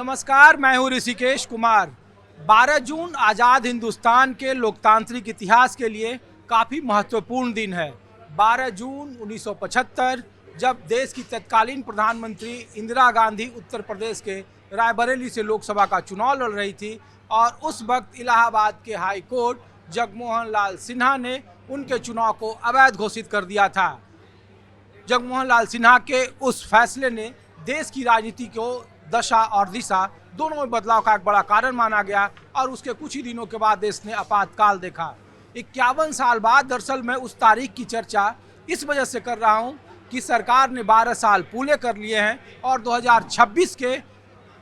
नमस्कार, मैं हूं ऋषिकेश कुमार। 12 जून आज़ाद हिंदुस्तान के लोकतांत्रिक इतिहास के लिए काफ़ी महत्वपूर्ण दिन है। 12 जून 1975 जब देश की तत्कालीन प्रधानमंत्री इंदिरा गांधी उत्तर प्रदेश के रायबरेली से लोकसभा का चुनाव लड़ रही थी और उस वक्त इलाहाबाद के हाई कोर्ट जगमोहन लाल सिन्हा ने उनके चुनाव को अवैध घोषित कर दिया था। जगमोहन लाल सिन्हा के उस फैसले ने देश की राजनीति को दशा और दिशा दोनों में बदलाव का एक बड़ा कारण माना गया और उसके कुछ ही दिनों के बाद देश ने आपातकाल देखा। 51 साल बाद दरअसल मैं उस तारीख की चर्चा इस वजह से कर रहा हूं कि सरकार ने 12 साल पूरे कर लिए हैं और 2026 के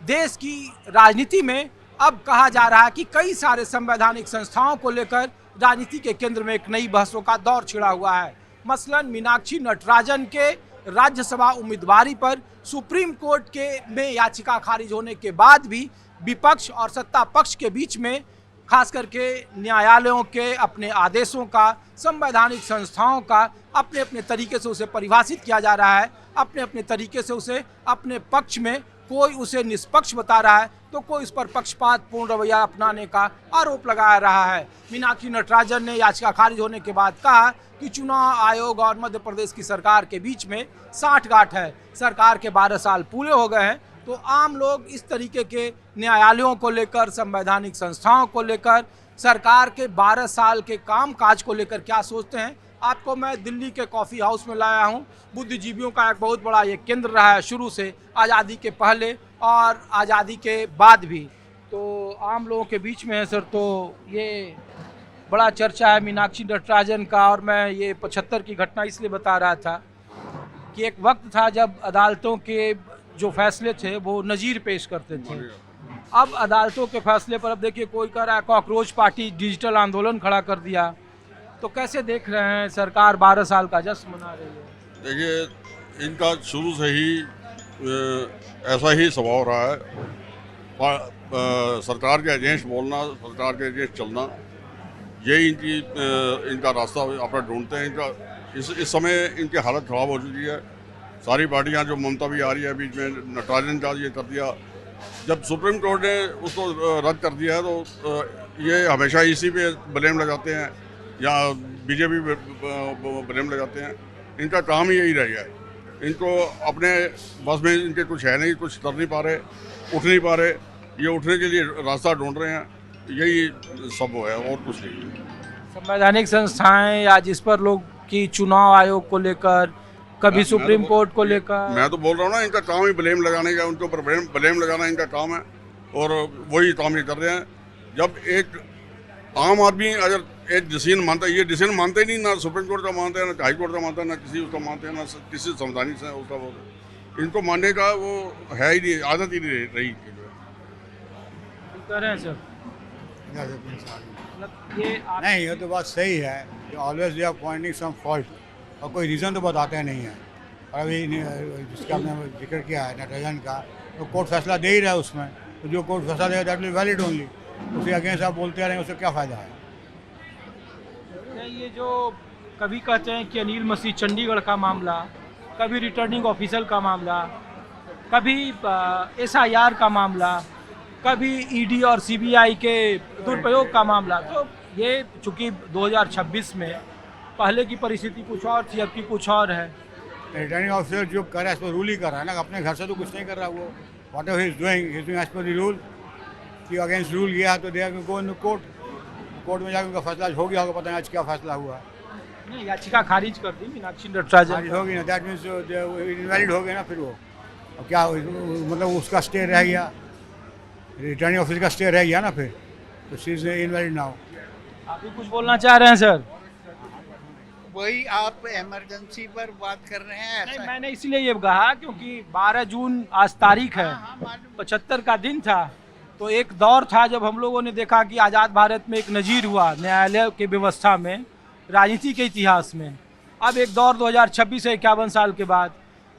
देश की राजनीति में अब कहा जा रहा है कि कई सारे संवैधानिक संस्थाओं को लेकर राजनीति के केंद्र में एक नई बहसों का दौर छिड़ा हुआ है। मसलन मीनाक्षी नटराजन के राज्यसभा उम्मीदवारी पर सुप्रीम कोर्ट के में याचिका खारिज होने के बाद भी विपक्ष और सत्ता पक्ष के बीच में खास करके न्यायालयों के अपने आदेशों का, संवैधानिक संस्थाओं का अपने अपने तरीके से उसे परिभाषित किया जा रहा है, अपने अपने तरीके से उसे अपने पक्ष में कोई उसे निष्पक्ष बता रहा है तो कोई इस पर पक्षपातपूर्ण रवैया अपनाने का आरोप लगा रहा है। मीनाक्षी नटराजन ने याचिका खारिज होने के बाद कहा कि चुनाव आयोग और मध्य प्रदेश की सरकार के बीच में साठगांठ है। सरकार के 12 साल पूरे हो गए हैं तो आम लोग इस तरीके के न्यायालयों को लेकर, संवैधानिक संस्थाओं को लेकर, सरकार के 12 साल के काम काज को लेकर क्या सोचते हैं। आपको मैं दिल्ली के कॉफ़ी हाउस में लाया हूं। बुद्धिजीवियों का एक बहुत बड़ा ये केंद्र रहा है शुरू से, आज़ादी के पहले और आज़ादी के बाद भी। तो आम लोगों के बीच में है सर, तो ये बड़ा चर्चा है मीनाक्षी नटराजन का। और मैं ये 75 की घटना इसलिए बता रहा था कि एक वक्त था जब अदालतों के जो फैसले थे वो नज़ीर पेश करते थे। अब अदालतों के फैसले पर अब देखिए कोई कह रहा है कॉकरोच पार्टी डिजिटल आंदोलन खड़ा कर दिया। तो कैसे देख रहे हैं, सरकार 12 साल का जश्न मना रही है। देखिए, इनका शुरू से ही ऐसा ही स्वभाव रहा है। सरकार के अगेंस्ट बोलना, सरकार के अगेंस्ट चलना, यही इनका रास्ता अपना ढूंढते हैं। इनका इस समय इनकी हालत ख़राब हो चुकी है। सारी पार्टियां, जो ममता भी आ रही है बीच में, नटराजन का ये कर दिया। जब सुप्रीम कोर्ट ने उसको रद्द कर दिया है तो ये हमेशा इसी पे ब्लेम लगाते हैं या बीजेपी ब्लेम लगाते हैं। इनका काम ही यही रह गया है। इनको अपने बस में इनके कुछ है नहीं, कुछ कर नहीं पा रहे, उठ नहीं पा रहे। ये उठने के लिए रास्ता ढूंढ रहे हैं, यही सब है और कुछ नहीं। संवैधानिक संस्थाएं या जिस पर लोग की चुनाव आयोग को लेकर, कभी सुप्रीम कोर्ट को लेकर, मैं तो बोल रहा हूँ ना, इनका काम ही ब्लेम लगाने का, उनके ऊपर ब्लेम लगाना इनका काम है और वही काम ये कर रहे हैं। जब एक आम आदमी अगर एक डिसीजन मानता है, ये डिसीजन मानते ही नहीं, ना सुप्रीम कोर्ट का मानते हैं, ना हाई कोर्ट का मानता है, ना किसी उसका मानते हैं, ना किसी संवैधानिक से उसका बोलते। इनको मानने का वो है ही नहीं, आदत ही नहीं रही। कर रहे हैं सर नहीं, ये तो बात सही है। Always they are pointing some fault और कोई रीज़न तो बताते नहीं है। और अभी जिसका आपने जिक्र किया है नटराजन का, तो कोर्ट फैसला दे ही रहा है उसमें, तो जो कोर्ट फैसला देगा दैट विल वैलिड ओनली। उसके अगेंस्ट आप बोलते रहें, उससे क्या फ़ायदा है। ये जो कभी कहते हैं कि अनिल मसीह चंडीगढ़ का मामला, कभी रिटर्निंग ऑफिसर का मामला, कभी SIR का मामला, कभी ED और CBI के दुरुपयोग का मामला, तो ये चूँकि 2026 में पहले की परिस्थिति कुछ और थी, अब की कुछ और है। रिटर्निंग ऑफिसर जो कर रहा है इस पर रूल ही कर रहा है ना, अपने घर से तो कुछ नहीं कर रहा वो। Whatever he is doing as per the rule. कि अगेंस्ट रूल गया तो दे गो इन कोर्ट, कोर्ट में जाकर उनका फैसला हो गया होगा, पता नहीं आज क्या फैसला हुआ। नहीं, याचिका खारिज कर दी मीनाक्षी नटराजन होगी ना, दैट मीन्स इनवैलिड हो गया ना फिर वो। और क्या मतलब उसका स्टे रह गया, रिटर्निंग ऑफिसर का स्टे रह गया ना फिर, तो शी इज इनवैलिड नाउ। आप भी कुछ बोलना चाह रहे हैं सर? वही आप इमरजेंसी पर बात कर रहे हैं। नहीं, मैंने इसलिए ये कहा क्योंकि 12 जून आज तारीख है, 75 का दिन था। तो एक दौर था जब हम लोगों ने देखा कि आज़ाद भारत में एक नज़ीर हुआ न्यायालय की व्यवस्था में, राजनीति के इतिहास में। अब एक दौर 2026 से 51 साल के बाद,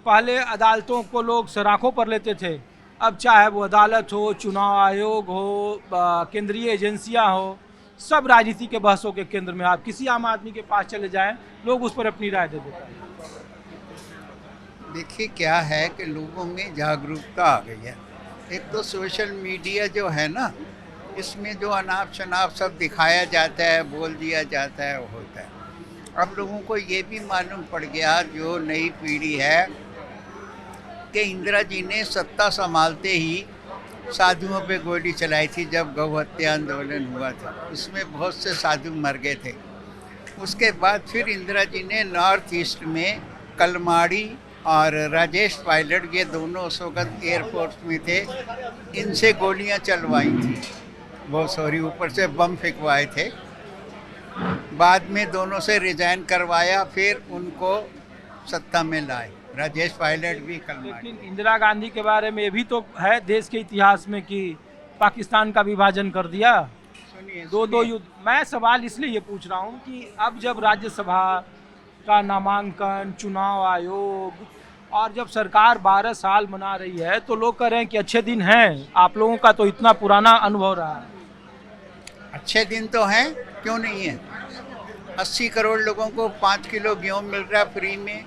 पहले अदालतों को लोग सराखों पर लेते थे, अब चाहे वो अदालत हो, चुनाव आयोग हो, केंद्रीय एजेंसियां हो, सब राजनीति के बहसों के केंद्र में। आप किसी आम आदमी के पास चले जाएं, लोग उस पर अपनी राय दे देते हैं। देखिए क्या है कि लोगों में जागरूकता आ गई है। एक तो सोशल मीडिया जो है ना, इसमें जो अनाप शनाप सब दिखाया जाता है, बोल दिया जाता है, वो होता है। अब लोगों को ये भी मालूम पड़ गया, जो नई पीढ़ी है, कि इंदिरा जी ने सत्ता संभालते ही साधुओं पे गोली चलाई थी जब गौ हत्या आंदोलन हुआ था। उसमें बहुत से साधु मर गए थे। उसके बाद फिर इंदिरा जी ने नॉर्थ ईस्ट में कलमाड़ी और राजेश पायलट, ये दोनों उस वक्त एयरफोर्स में थे, इनसे गोलियां चलवाई थी। बहुत सॉरी, ऊपर से बम फेंकवाए थे। बाद में दोनों से रिजाइन करवाया, फिर उनको सत्ता में लाए, राजेश पायलट भी कलमाड़ी। लेकिन इंदिरा गांधी के बारे में ये भी तो है देश के इतिहास में कि पाकिस्तान का विभाजन कर दिया, सुनिए, दो युद्ध। मैं सवाल इसलिए ये पूछ रहा हूँ कि अब जब राज्यसभा का नामांकन, चुनाव आयोग, और जब सरकार 12 साल मना रही है, तो लोग कह रहे हैं कि अच्छे दिन हैं। आप लोगों का तो इतना पुराना अनुभव रहा है। अच्छे दिन तो हैं, क्यों नहीं है। 80 करोड़ लोगों को 5 किलो गेहूँ मिल रहा है फ्री में,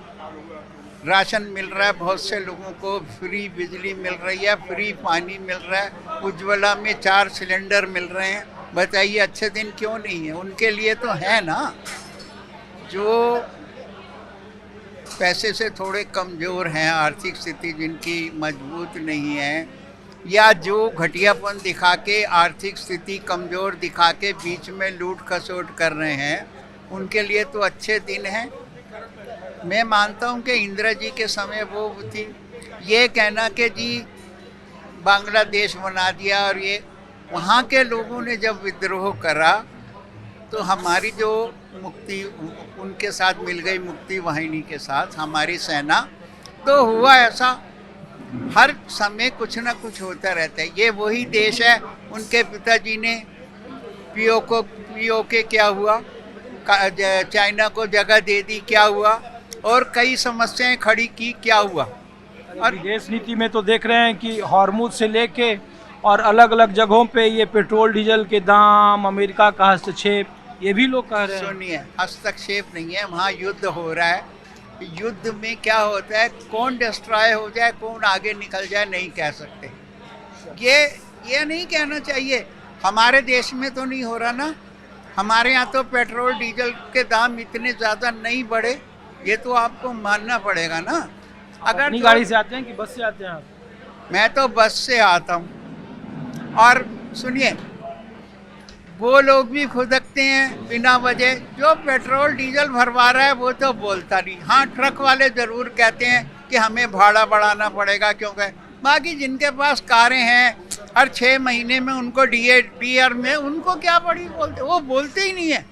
राशन मिल रहा है, बहुत से लोगों को फ्री बिजली मिल रही है, फ्री पानी मिल रहा है, उज्ज्वला में 4 सिलेंडर मिल रहे हैं। बताइए अच्छे दिन क्यों नहीं है। उनके लिए तो है ना, जो पैसे से थोड़े कमज़ोर हैं, आर्थिक स्थिति जिनकी मजबूत नहीं है, या जो घटियापन दिखा के, आर्थिक स्थिति कमज़ोर दिखा के बीच में लूट खसोट कर रहे हैं, उनके लिए तो अच्छे दिन हैं। मैं मानता हूं कि इंदिरा जी के समय वो थी, ये कहना कि जी बांग्लादेश बना दिया, और ये वहाँ के लोगों ने जब विद्रोह करा तो हमारी जो मुक्ति, उनके साथ मिल गई मुक्ति वाहिनी के साथ हमारी सेना, तो हुआ ऐसा। हर समय कुछ ना कुछ होता रहता है। ये वही देश है, उनके पिताजी ने पीओके क्या हुआ, चाइना को जगह दे दी, क्या हुआ, और कई समस्याएं खड़ी की, क्या हुआ। और विदेश नीति में तो देख रहे हैं कि हॉर्मुज से लेके और अलग अलग जगहों पे ये पेट्रोल डीजल के दाम, अमेरिका का हस्तक्षेप, ये भी लोग कह रहे हैं। सुनिए, हस्तक्षेप नहीं है, वहाँ युद्ध हो रहा है। युद्ध में क्या होता है, कौन डिस्ट्रॉय हो जाए, कौन आगे निकल जाए, नहीं कह सकते। ये नहीं कहना चाहिए। हमारे देश में तो नहीं हो रहा ना, हमारे यहाँ तो पेट्रोल डीजल के दाम इतने ज़्यादा नहीं बढ़े, ये तो आपको मानना पड़ेगा ना। अगर अपनी गाड़ी से आते हैं कि बस से आते हैं आप? मैं तो बस से आता हूँ। और सुनिए, वो लोग भी खुदकते हैं बिना वजह। जो पेट्रोल डीजल भरवा रहा है वो तो बोलता नहीं। हाँ, ट्रक वाले ज़रूर कहते हैं कि हमें भाड़ा बढ़ाना पड़ेगा, क्योंकि बाकी जिनके पास कारें हैं, हर 6 महीने में उनको डीआर में, उनको क्या बड़ी बोलते, वो बोलते ही नहीं है।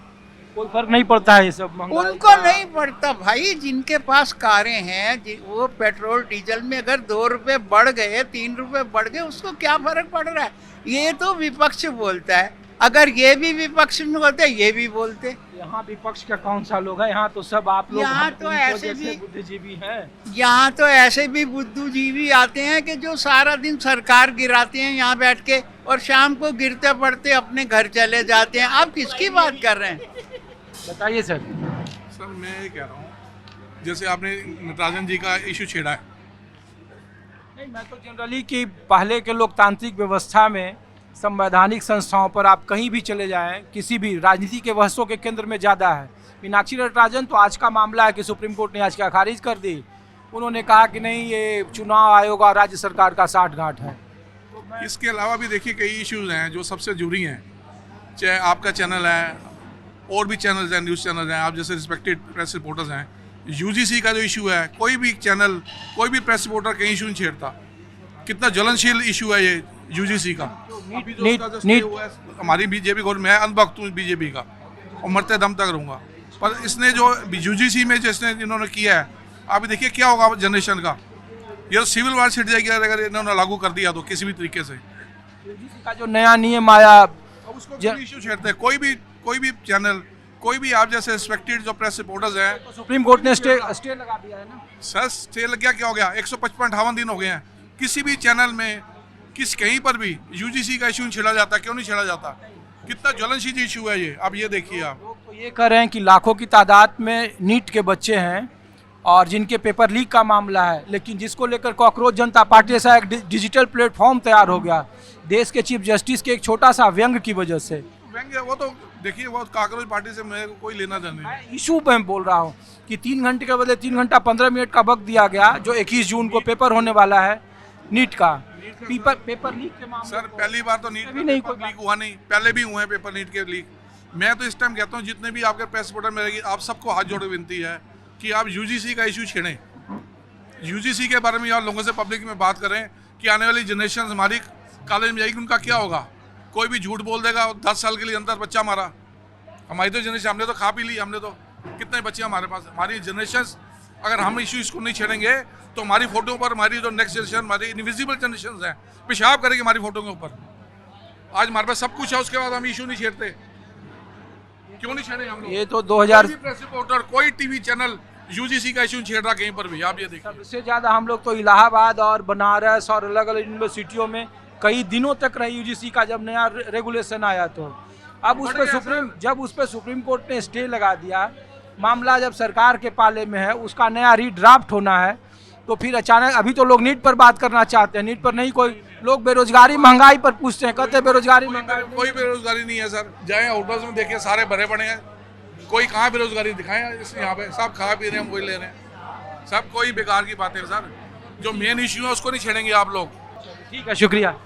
कोई फर्क नहीं पड़ता है ये सब महंगाई उनको का? नहीं पड़ता भाई। जिनके पास कारें हैं, वो पेट्रोल डीजल में अगर 2 रुपये बढ़ गए, 3 रुपये बढ़ गए, उसको क्या फर्क पड़ रहा है। ये तो विपक्ष बोलता है। अगर ये भी विपक्ष में होते, ये भी बोलते। यहाँ विपक्ष का कौन सा लोग है? यहाँ तो सब आप लोग, यहाँ हम तो उनको ऐसे जैसे भी बुद्धिजीवी हैं। यहाँ तो ऐसे भी बुद्धिजीवी आते हैं कि जो सारा दिन सरकार गिराते हैं यहाँ बैठ के, और शाम को गिरते पड़ते अपने घर चले जाते हैं। आप किसकी बात कर रहे हैं? बताइए सर। सर मैं ये कह रहा हूँ, जैसे आपने नटराजन जी का इशू छेड़ा है। नहीं, मैं तो जनरली कि पहले के लोकतांत्रिक व्यवस्था में संवैधानिक संस्थाओं पर आप कहीं भी चले जाएं, किसी भी राजनीति के बहसों के केंद्र में ज़्यादा है मीनाक्षी नटराजन। तो आज का मामला है कि सुप्रीम कोर्ट ने याचिका खारिज कर दी। उन्होंने कहा कि नहीं, ये चुनाव आयोग और राज्य सरकार का साठगांठ है। इसके अलावा भी देखिए कई इश्यूज़ हैं जो सबसे जरूरी हैं। चाहे आपका चैनल है, और भी चैनल्स हैं, न्यूज़ चैनल्स हैं, आप जैसे रिस्पेक्टेड प्रेस रिपोर्टर्स हैं। यूजीसी का जो इशू है, कोई भी चैनल, कोई भी प्रेस रिपोर्टर कहीं इशू नहीं छेड़ता। कितना ज्वलनशील इशू है ये यूजीसी का। अभी जो उसका जो स्टे हुआ है, हमारी बीजेपी गवर्नमेंट, मैं अनभक्त हूँ बीजेपी का और मरते दम तक रहूँगा, पर इसने जो यूजीसी में जिसने इन्होंने किया है, आप देखिए क्या होगा जनरेशन का। ये तो सिविल वार छिड़ जाएगी अगर इन्होंने लागू कर दिया तो किसी भी तरीके से। यूजीसी का जो नया नियम आया, अब उसको इशू छेड़ते हैं कोई भी चैनल, कोई भी आप जैसे रिस्पेक्टेड जो प्रेस रिपोर्टर्स हैं। तो सुप्रीम कोर्ट ने स्टे लगा दिया है ना सर। स्टे लग गया, क्या हो गया? 155-58 दिन हो गए हैं। किसी भी चैनल में, कहीं पर भी यूजीसी का इशू छेड़ा जाता, क्यों नहीं छेड़ा जाता? कितना ज्वलनशील इशू है ये। अब ये देखिए आप, लोग तो ये कह रहे हैं कि लाखों की तादाद में नीट के बच्चे हैं और जिनके पेपर लीक का मामला है, लेकिन जिसको लेकर कॉकरोच जनता पार्टी ऐसा एक डिजिटल प्लेटफॉर्म तैयार हो गया देश के चीफ जस्टिस के एक छोटा सा व्यंग की वजह से। व्यंग्य वो तो देखिए, वो काकरोच पार्टी से मेरे को कोई लेना देना नहीं। इशू पे मैं बोल रहा हूँ कि 3 घंटे के बदले 3 घंटा 15 मिनट का वक्त दिया गया, जो 21 जून को पेपर होने वाला है नीट का। पेपर लीक के मामले सर पहली बार तो नीट भी नहीं पेपर लीक हुआ नहीं, पहले भी हुए हैं पेपर नीट के लीक। मैं तो इस टाइम कहता हूँ जितने भी आपके प्रेस रिपोर्टर में रहेगी, आप सबको हाथ जोड़े विनती है कि आप यूजीसी का इशू छेड़ें, यूजीसी के बारे में आप लोगों से पब्लिक में बात करें कि आने वाली जनरेशन हमारी कॉलेज में जाएगी, उनका क्या होगा। कोई भी झूठ बोल देगा, 10 साल के लिए अंदर बच्चा मारा, हमारी तो जनरेशन, हमने तो खा पी ली, हमने तो कितने बच्चे हमारे पास। हमारी जनरेशन अगर हम इशू इसको नहीं छेड़ेंगे तो हमारी फोटो पर हमारी जो नेक्स्ट जनरेशन, हमारी इनविजिबल जनरेशन है, पेशाब करेगी हमारी फोटो के ऊपर। आज हमारे पास सब कुछ है, उसके बाद हम इशू नहीं छेड़ते, क्यों नहीं छेड़े हम लोग? ये तो 2000 कोई भी प्रेस रिपोर्टर, कोई टीवी चैनल यूजीसी का इशू छेड़ रहा कहीं पर भी, आप ये देखिए। सबसे ज्यादा हम लोग तो इलाहाबाद और बनारस और अलग अलग यूनिवर्सिटियों में कई दिनों तक रही यूजीसी का, जब नया रेगुलेशन आया तो। अब उस पर सुप्रीम कोर्ट ने स्टे लगा दिया, मामला जब सरकार के पाले में है, उसका नया रीड्राफ्ट होना है, तो फिर अचानक अभी तो लोग नीट पर बात करना चाहते हैं, नीट पर नहीं। कोई लोग बेरोजगारी महंगाई पर पूछते हैं, कहते हैं बेरोजगारी महंगाई। कोई बेरोजगारी नहीं है सर, जाए होटल्स में देखिए सारे भरे पड़े हैं, कोई कहाँ बेरोजगारी दिखाएं। यहाँ पे सब खा पी रहे हैं, हम वही ले रहे हैं, सब कोई बेकार की बातें हैं सर। जो मेन इश्यू है उसको नहीं छेड़ेंगे आप लोग। ठीक है, शुक्रिया।